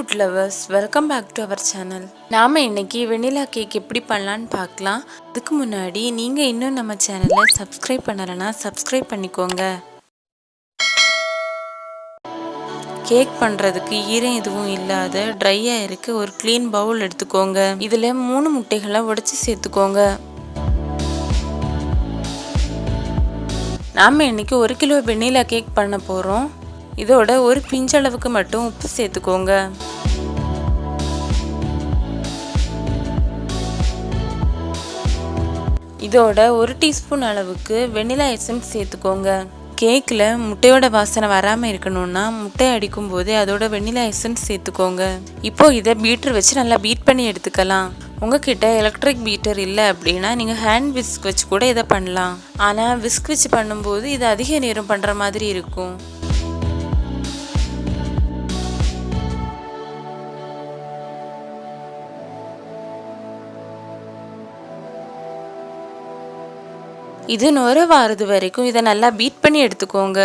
food lovers, welcome back to our channel. நாம இன்னைக்கு vanilla cake எப்படி பண்ணலாம்னு பார்க்கலாம். அதுக்கு முன்னாடி நீங்க இன்னும் நம்ம சேனலை சப்ஸ்கிரைப் பண்ணலனா சப்ஸ்கிரைப் பண்ணிக்கோங்க. கேக் பண்றதுக்கு ஈரம் எதுவும் இல்லாத ட்ரையா இருக்க ஒரு க்ளீன் பவுல் எடுத்துக்கோங்க. இதுல 3 முட்டைகளை உடைச்சு சேர்த்துக்கோங்க. நாம இன்னைக்கு 1 கிலோ வெனிலா கேக் பண்ண போறோம். இதோட ஒரு பிஞ்ச் அளவுக்கு மட்டும் உப்பு சேர்த்துக்கோங்க. இதோட 1 டீஸ்பூன் அளவுக்கு வெனிலா எசன்ஸ் சேர்த்துக்கோங்க. கேக்ல முட்டையோட வாசனை வராம இருக்கணும்னா முட்டை அடிக்கும் போது அதோட வெனிலா எசன்ஸ் சேர்த்துக்கோங்க. இப்போ இதை பீட்டர் வச்சு நல்லா பீட் பண்ணி எடுத்துக்கலாம். உங்ககிட்ட எலக்ட்ரிக் பீட்டர் இல்லை அப்படின்னா நீங்கள் ஹேண்ட் விஸ்க் வச்சு கூட இதை பண்ணலாம். ஆனால் விஸ்க் வச்சு பண்ணும்போது இது அதிக நேரம் பண்ணுற மாதிரி இருக்கும். இது நுர வாரது வரைக்கும் இதை நல்லா பீட் பண்ணி எடுத்துக்கோங்க.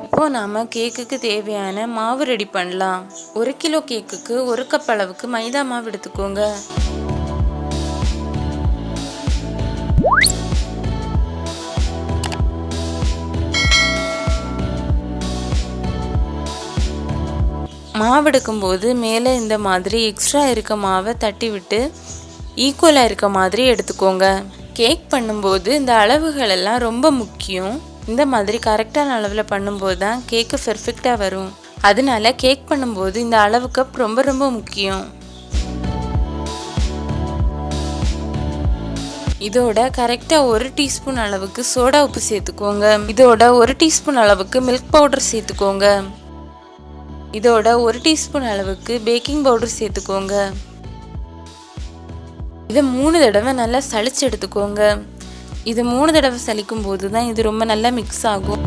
இப்போ நாம கேக்குக்கு தேவையான மாவு ரெடி பண்ணலாம். 1 கிலோ கேக்குக்கு 1 கப் அளவுக்கு மைதா மாவு எடுத்துக்கோங்க. மாவு எடுக்கும் போது மேலே இந்த மாதிரி எக்ஸ்ட்ரா இருக்க மாவை தட்டி விட்டு ஈக்குவலாக இருக்க மாதிரி எடுத்துக்கோங்க. கேக் பண்ணும்போது இந்த அளவுகள் எல்லாம் ரொம்ப முக்கியம். இந்த மாதிரி கரெக்டான அளவில் பண்ணும்போது தான் கேக்கு பெர்ஃபெக்டாக வரும். அதனால கேக் பண்ணும்போது இந்த அளவு கப் ரொம்ப ரொம்ப முக்கியம். இதோட கரெக்டாக 1 டீஸ்பூன் அளவுக்கு சோடா உப்பு சேர்த்துக்கோங்க. இதோட 1 டீஸ்பூன் அளவுக்கு மில்க் பவுடர் சேர்த்துக்கோங்க. இதோட 1 டீஸ்பூன் அளவுக்கு பேக்கிங் பவுடர் சேர்த்துக்கோங்க. இதை 3 தடவை நல்லா சளிச்சு எடுத்துக்கோங்க. இது 3 தடவை சலிக்கும் போது தான் இது ரொம்ப நல்லா மிக்ஸ் ஆகும்.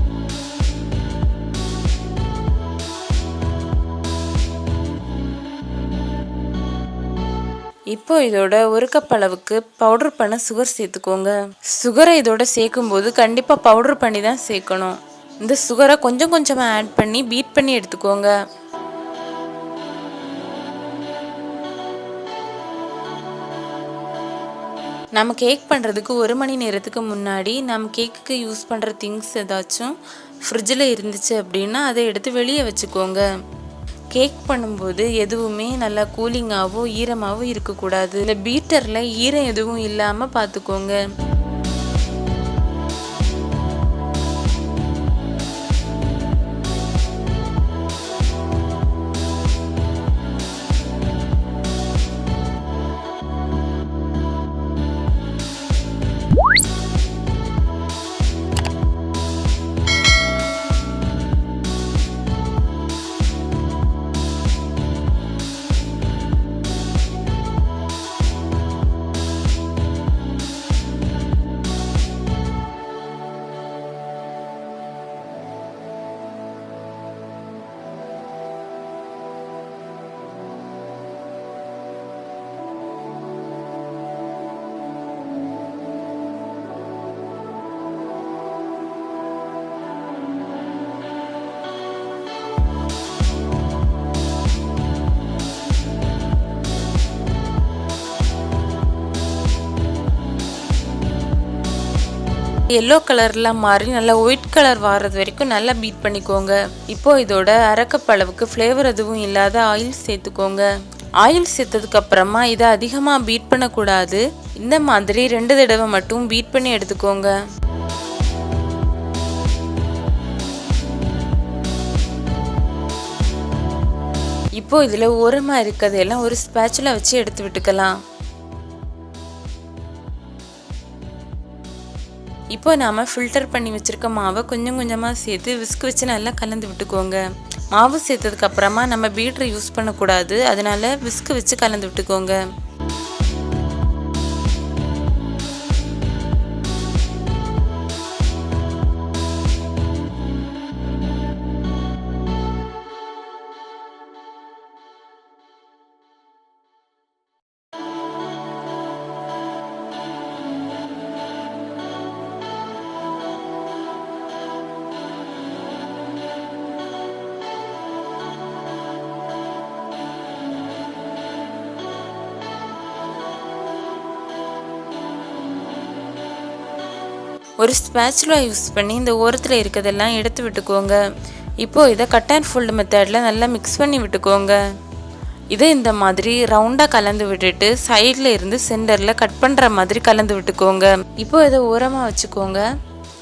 இப்போ இதோட 1 கப் அளவுக்கு பவுடர் பண்ண சுகர் சேர்த்துக்கோங்க. சுகரை இதோட சேர்க்கும் போது கண்டிப்பாக பவுடர் பண்ணி தான் சேர்க்கணும். இந்த சுகரை கொஞ்சம் கொஞ்சமாக ஆட் பண்ணி பீட் பண்ணி எடுத்துக்கோங்க. நம்ம கேக் பண்ணுறதுக்கு 1 மணி நேரத்துக்கு முன்னாடி நம்ம கேக்குக்கு யூஸ் பண்ணுற திங்ஸ் ஏதாச்சும் ஃப்ரிட்ஜில் இருந்துச்சு அப்படின்னா அதை எடுத்து வெளியே வச்சுக்கோங்க. கேக் பண்ணும்போது எதுவுமே நல்லா கூலிங்காகவும் ஈரமாகவும் இருக்கக்கூடாது. இந்த பீட்டரில் ஈரம் எதுவும் இல்லாமல் பார்த்துக்கோங்க. எல்லோ கலர்லாம் மாறி நல்லா ஒயிட் கலர் வர்றது வரைக்கும் நல்லா பீட் பண்ணிக்கோங்க. இப்போ இதோட 1/2 கப் அளவுக்கு ஃப்ளேவர் எதுவும் இல்லாத ஆயில் சேர்த்துக்கோங்க. ஆயில் சேர்த்ததுக்கு அப்புறமா இதை அதிகமாக பீட் பண்ணக்கூடாது. இந்த மாதிரி 2 தடவை மட்டும் பீட் பண்ணி எடுத்துக்கோங்க. இப்போ இதில் ஓரமாக இருக்கிறதெல்லாம் ஒரு ஸ்பேச்சுலா வச்சு எடுத்து விட்டுக்கலாம். இப்போ நாம ஃபில்டர் பண்ணி வச்சிருக்க மாவை கொஞ்சம் கொஞ்சமாக சேர்த்து விஸ்க் வச்சு நல்லா கலந்து விட்டுக்கோங்க. மாவு சேர்த்ததுக்கு அப்புறமா நம்ம பீட்டர் யூஸ் பண்ணக்கூடாது. அதனால விஸ்க் வச்சு கலந்து விட்டுக்கோங்க. ஒரு ஸ்பேச்சுலா யூஸ் பண்ணி இந்த ஓரத்தில் இருக்கிறதெல்லாம் எடுத்து விட்டுக்கோங்க. இப்போது இதை கட் அண்ட் ஃபோல்டு மெத்தடில் நல்லா மிக்ஸ் பண்ணி விட்டுக்கோங்க. இதை இந்த மாதிரி ரவுண்டாக கலந்து விட்டுட்டு சைடில் இருந்து சென்டரில் கட் பண்ணுற மாதிரி கலந்து விட்டுக்கோங்க. இப்போது இதை ஓரமாக வச்சுக்கோங்க.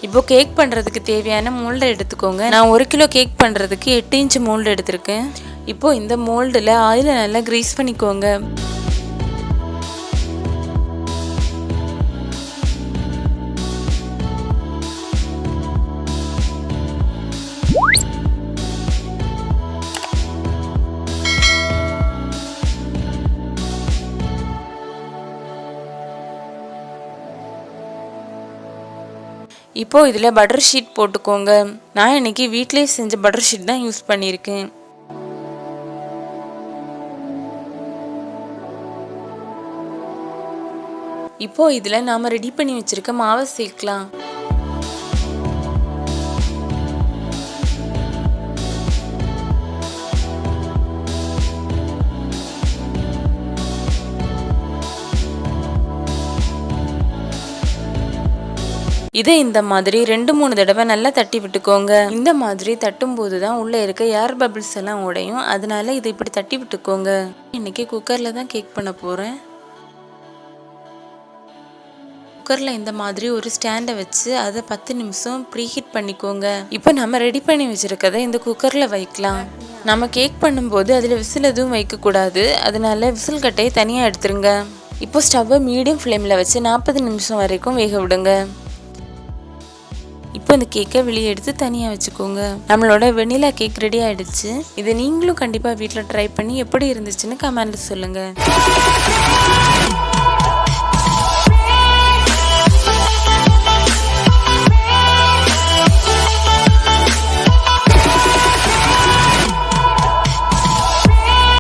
இப்போ கேக் பண்ணுறதுக்கு தேவையான மோல்டை எடுத்துக்கோங்க. நான் 1 கிலோ கேக் பண்ணுறதுக்கு 8 இன்ச் மோல்டு எடுத்திருக்கேன். இப்போது இந்த மோல்டில் ஆயிலை நல்லா க்ரீஸ் பண்ணிக்கோங்க. இப்போ இதில் பட்டர் ஷீட் போட்டுக்கோங்க. நான் இன்னைக்கு வீட்டிலே செஞ்ச பட்டர் ஷீட் தான் யூஸ் பண்ணியிருக்கேன். இப்போ இதில் நாம் ரெடி பண்ணி வச்சிருக்க மாவை சேர்க்கலாம். இதை இந்த மாதிரி 2-3 தடவை நல்லா தட்டி விட்டுக்கோங்க. இந்த மாதிரி தட்டும் போது தான் உள்ளே இருக்க ஏர் பபிள்ஸ் எல்லாம் உடையும். அதனால இதை இப்படி தட்டி விட்டுக்கோங்க. இன்னைக்கு குக்கரில் தான் கேக் பண்ண போகிறேன். குக்கரில் இந்த மாதிரி ஒரு ஸ்டாண்டை வச்சு அதை 10 நிமிஷம் ப்ரீஹீட் பண்ணிக்கோங்க. இப்போ நம்ம ரெடி பண்ணி வச்சுருக்கதை இந்த குக்கரில் வைக்கலாம். நம்ம கேக் பண்ணும்போது அதில் விசில் எதுவும் வைக்கக்கூடாது. அதனால விசில் கட்டையை தனியாக எடுத்துருங்க. இப்போ ஸ்டவ்வை மீடியம் ஃப்ளேமில் வச்சு 40 நிமிஷம் வரைக்கும் வேக விடுங்க. இப்போ இந்த கேக்கை வெளியே எடுத்து தனியாக வச்சுக்கோங்க. நம்மளோட வெண்ணிலா கேக் ரெடி ஆகிடுச்சு. இதை நீங்களும் கண்டிப்பாக வீட்டில் ட்ரை பண்ணி எப்படி இருந்துச்சுன்னு கமெண்ட்டில் சொல்லுங்கள்.